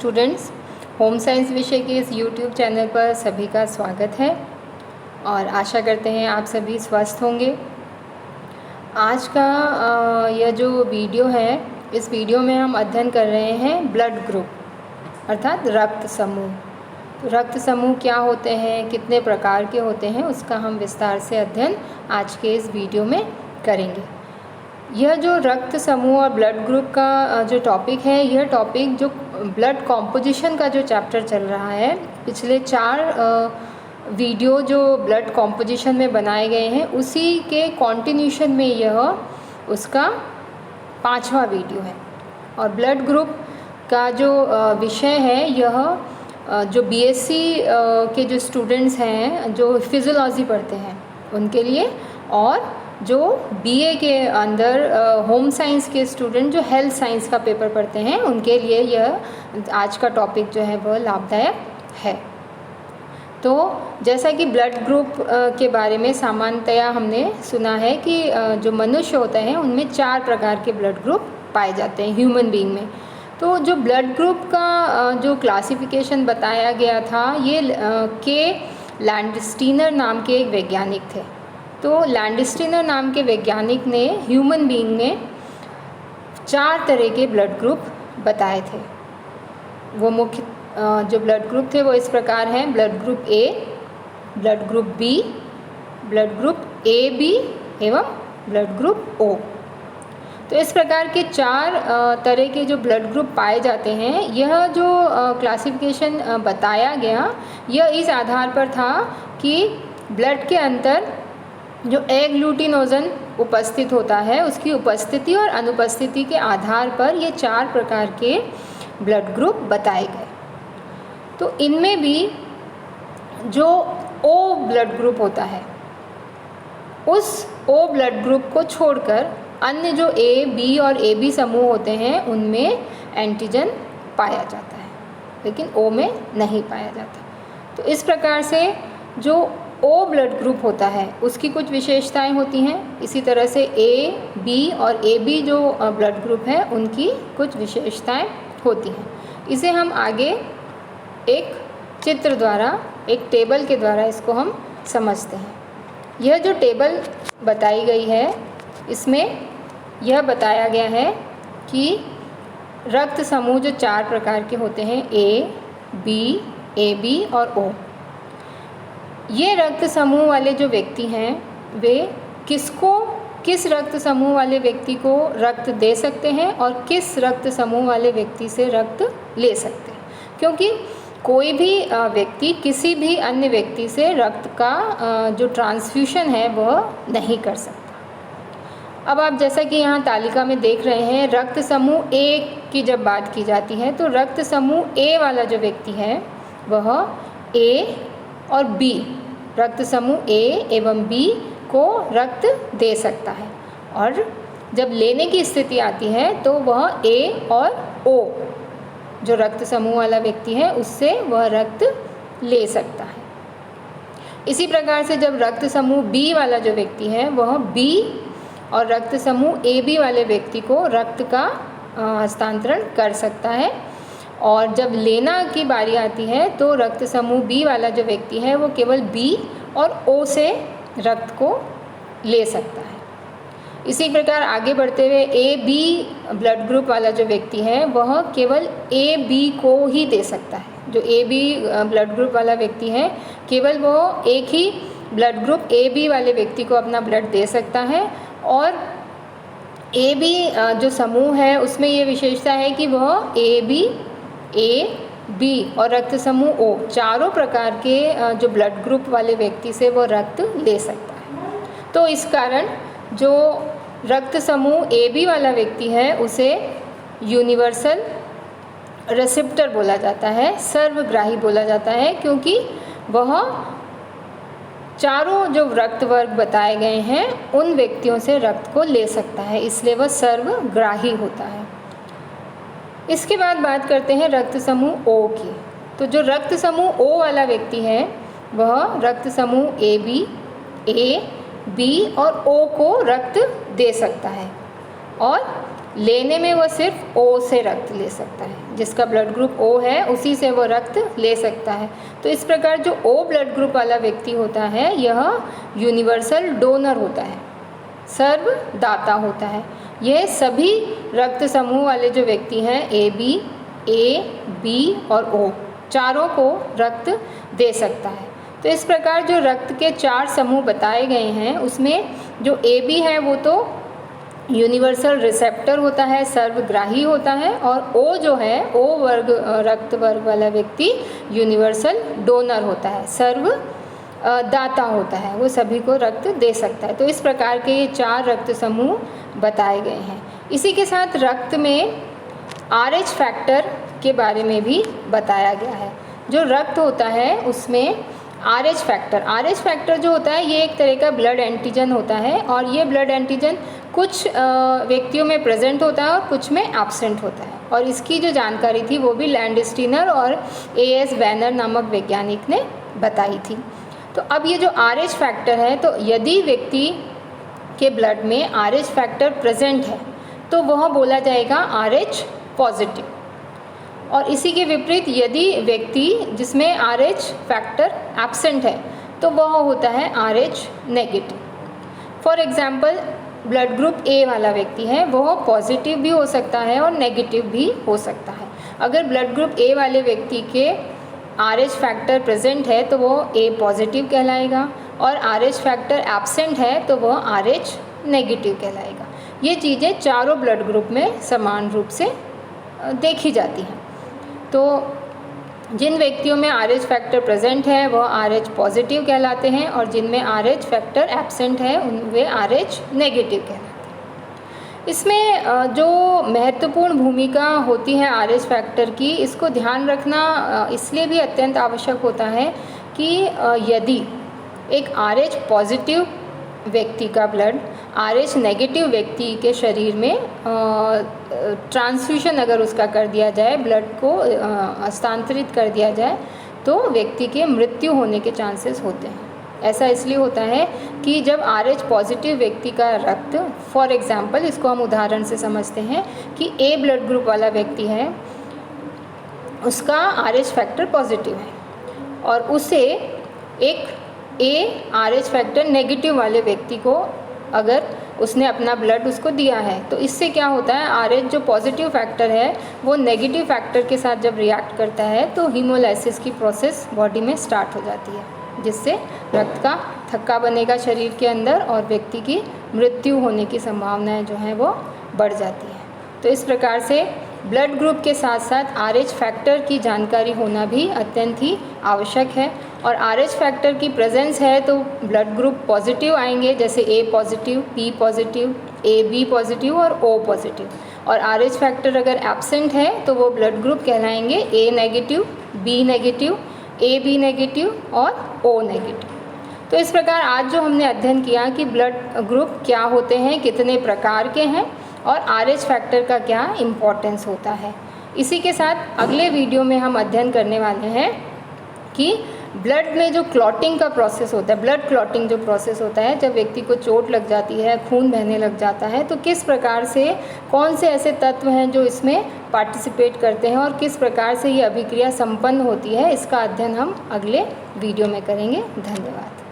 Students, home science विषय के इस YouTube चैनल पर सभी का स्वागत है और आशा करते हैं आप सभी स्वस्थ होंगे। आज का यह जो वीडियो है, इस वीडियो में हम अध्ययन कर रहे हैं ब्लड ग्रुप अर्थात रक्त समूह। तो रक्त समूह क्या होते हैं, कितने प्रकार के होते हैं, उसका हम विस्तार से अध्ययन आज के इस वीडियो में करेंगे। यह जो रक्त समूह और ब्लड ग्रुप का जो टॉपिक है, यह टॉपिक जो ब्लड कॉम्पोजिशन का जो चैप्टर चल रहा है, पिछले 4 वीडियो जो ब्लड कॉम्पोजिशन में बनाए गए हैं, उसी के कॉन्टिन्यूशन में यह उसका 5वां वीडियो है। और ब्लड ग्रुप का जो विषय है, यह जो बीएससी के जो स्टूडेंट्स हैं, जो फिजियोलॉजी पढ़ते हैं उनके लिए, और जो बीए के अंदर होम साइंस के स्टूडेंट जो हेल्थ साइंस का पेपर पढ़ते हैं, उनके लिए यह आज का टॉपिक जो है वह लाभदायक है। तो जैसा कि ब्लड ग्रुप के बारे में सामान्यतया हमने सुना है कि जो मनुष्य होते हैं उनमें 4 प्रकार के ब्लड ग्रुप पाए जाते हैं ह्यूमन बीइंग में। तो जो ब्लड ग्रुप का जो क्लासिफिकेशन बताया गया था, ये के लैंडस्टीनर नाम के एक वैज्ञानिक थे। तो लैंडस्टीनर नाम के वैज्ञानिक ने ह्यूमन बीइंग में 4 तरह के ब्लड ग्रुप बताए थे। वो मुख्य जो ब्लड ग्रुप थे वो इस प्रकार हैं: blood group A, blood group B, blood group A B एवं ब्लड ग्रुप ओ। तो इस प्रकार के 4 तरह के जो ब्लड ग्रुप पाए जाते हैं, यह जो क्लासिफिकेशन बताया गया, यह इस आधार पर था कि ब्लड के अंदर जो एग्लूटिनोजन उपस्थित होता है, उसकी उपस्थिति और अनुपस्थिति के आधार पर ये 4 प्रकार के ब्लड ग्रुप बताए गए। तो इनमें भी जो ओ ब्लड ग्रुप होता है, उस ओ ब्लड ग्रुप को छोड़कर अन्य जो ए, बी और ए बी समूह होते हैं, उनमें एंटीजन पाया जाता है, लेकिन ओ में नहीं पाया जाता। तो इस प्रकार से जो ओ ब्लड ग्रुप होता है उसकी कुछ विशेषताएं होती हैं। इसी तरह से ए, बी और ए बी जो ब्लड ग्रुप है, उनकी कुछ विशेषताएं होती हैं। इसे हम आगे एक चित्र द्वारा, एक टेबल के द्वारा इसको हम समझते हैं। यह जो टेबल बताई गई है, इसमें यह बताया गया है कि रक्त समूह जो 4 प्रकार के होते हैं, ए, बी, ए बी और ओ, ये रक्त समूह वाले जो व्यक्ति हैं, वे किस रक्त समूह वाले व्यक्ति को रक्त दे सकते हैं और किस रक्त समूह वाले व्यक्ति से रक्त ले सकते हैं, क्योंकि कोई भी व्यक्ति किसी भी अन्य व्यक्ति से रक्त का जो ट्रांसफ्यूशन है वह नहीं कर सकता। अब आप जैसा कि यहाँ तालिका में देख रहे हैं, रक्त समूह ए की जब बात की जाती है, तो रक्त समूह ए वाला जो व्यक्ति है वह ए और बी, रक्त समूह ए एवं बी को रक्त दे सकता है, और जब लेने की स्थिति आती है तो वह ए और ओ जो रक्त समूह वाला व्यक्ति है, उससे वह रक्त ले सकता है। इसी प्रकार से जब रक्त समूह बी वाला जो व्यक्ति है, वह बी और रक्त समूह ए बी वाले व्यक्ति को रक्त का हस्तांतरण कर सकता है, और जब लेना की बारी आती है तो रक्त समूह बी वाला जो व्यक्ति है वो केवल बी और ओ से रक्त को ले सकता है। इसी प्रकार आगे बढ़ते हुए ए बी ब्लड ग्रुप वाला जो व्यक्ति है, वह केवल ए बी को ही दे सकता है। जो ए बी ब्लड ग्रुप वाला व्यक्ति है, केवल वो एक ही ब्लड ग्रुप ए बी वाले व्यक्ति को अपना ब्लड दे सकता है, और ए बी जो समूह है उसमें ये विशेषता है कि वह ए बी, ए बी और रक्त समूह ओ, चारों प्रकार के जो ब्लड ग्रुप वाले व्यक्ति से वो रक्त ले सकता है। तो इस कारण जो रक्त समूह ए बी वाला व्यक्ति है, उसे यूनिवर्सल रिसेप्टर बोला जाता है, सर्वग्राही बोला जाता है, क्योंकि वह चारों जो रक्त वर्ग बताए गए हैं उन व्यक्तियों से रक्त को ले सकता है, इसलिए वह सर्वग्राही होता है। इसके बाद बात करते हैं रक्त समूह ओ की। तो जो रक्त समूह ओ वाला व्यक्ति है, वह रक्त समूह ए बी, ए बी और ओ को रक्त दे सकता है, और लेने में वो सिर्फ O से रक्त ले सकता है। जिसका ब्लड ग्रुप O है उसी से वो रक्त ले सकता है। तो इस प्रकार जो O ब्लड ग्रुप वाला व्यक्ति होता है यह यूनिवर्सल डोनर होता है, सर्वदाता होता है। यह सभी रक्त समूह वाले जो व्यक्ति हैं AB, A, B और O चारों को रक्त दे सकता है। तो इस प्रकार जो रक्त के 4 समूह बताए गए हैं उसमें जो AB है वो तो यूनिवर्सल रिसेप्टर होता है, सर्वग्राही होता है, और O जो है O वर्ग रक्त वर्ग वाला व्यक्ति यूनिवर्सल डोनर होता है, सर्व दाता होता है, वो सभी को रक्त दे सकता है। तो इस प्रकार के ये 4 रक्त समूह बताए गए हैं। इसी के साथ रक्त में RH फैक्टर के बारे में भी बताया गया है। जो रक्त होता है उसमें RH फैक्टर जो होता है ये एक तरह का ब्लड एंटीजन होता है, और ये ब्लड एंटीजन कुछ व्यक्तियों में प्रेजेंट होता है और कुछ में एब्सेंट होता है। और इसकी जो जानकारी थी वो भी लैंडस्टीनर और AS वैनर नामक वैज्ञानिक ने बताई थी। तो अब ये जो RH फैक्टर है, तो यदि व्यक्ति के ब्लड में RH फैक्टर प्रेजेंट है तो वह बोला जाएगा RH पॉजिटिव, और इसी के विपरीत यदि व्यक्ति जिसमें RH फैक्टर एब्सेंट है तो वह होता है RH negative. For example blood group A वाला व्यक्ति है वह पॉजिटिव भी हो सकता है और नेगेटिव भी हो सकता है। अगर ब्लड ग्रुप A वाले व्यक्ति के RH फैक्टर प्रेजेंट है तो वो A पॉजिटिव कहलाएगा, और RH फैक्टर एब्सेंट है तो वह RH नेगेटिव कहलाएगा। ये चीज़ें चारों ब्लड ग्रुप में समान रूप से देखी जाती हैं। तो जिन व्यक्तियों में RH फैक्टर प्रेजेंट है वह RH पॉजिटिव कहलाते हैं, और जिनमें RH फैक्टर एब्सेंट है वे RH नेगेटिव कहलाते हैं। इसमें जो महत्वपूर्ण भूमिका होती है RH फैक्टर की, इसको ध्यान रखना इसलिए भी अत्यंत आवश्यक होता है कि यदि एक RH पॉजिटिव व्यक्ति का ब्लड RH नेगेटिव व्यक्ति के शरीर में ट्रांसफ्यूशन अगर उसका कर दिया जाए, ब्लड को हस्तांतरित कर दिया जाए, तो व्यक्ति के मृत्यु होने के चांसेस होते हैं। ऐसा इसलिए होता है कि जब RH पॉजिटिव व्यक्ति का रक्त, फॉर एग्जांपल इसको हम उदाहरण से समझते हैं कि A ब्लड ग्रुप वाला व्यक्ति है, उसका RH फैक्टर पॉजिटिव है, और उसे एक A RH फैक्टर नेगेटिव वाले व्यक्ति को अगर उसने अपना ब्लड उसको दिया है, तो इससे क्या होता है, RH जो पॉजिटिव फैक्टर है वो नेगेटिव फैक्टर के साथ जब रिएक्ट करता है तो हीमोलाइसिस की प्रोसेस बॉडी में स्टार्ट हो जाती है, जिससे रक्त का थक्का बनेगा शरीर के अंदर और व्यक्ति की मृत्यु होने की संभावनाएं जो हैं वो बढ़ जाती है। तो इस प्रकार से ब्लड ग्रुप के साथ साथ RH फैक्टर की जानकारी होना भी अत्यंत ही आवश्यक है, और RH फैक्टर की प्रेजेंस है तो ब्लड ग्रुप पॉजिटिव आएंगे, जैसे A positive, P positive, AB positive और O पॉजिटिव। और RH फैक्टर अगर एब्सेंट है तो वो ब्लड ग्रुप कहलाएंगे A negative, B negative, AB negative और O नेगेटिव। तो इस प्रकार आज जो हमने अध्ययन किया कि ब्लड ग्रुप क्या होते हैं, कितने प्रकार के हैं, और RH फैक्टर का क्या इम्पोर्टेंस होता है। इसी के साथ अगले वीडियो में हम अध्ययन करने वाले हैं कि ब्लड में जो क्लॉटिंग का प्रोसेस होता है, ब्लड क्लॉटिंग जो प्रोसेस होता है, जब व्यक्ति को चोट लग जाती है, खून बहने लग जाता है, तो किस प्रकार से कौन से ऐसे तत्व हैं जो इसमें पार्टिसिपेट करते हैं और किस प्रकार से ये अभिक्रिया संपन्न होती है, इसका अध्ययन हम अगले वीडियो में करेंगे। धन्यवाद।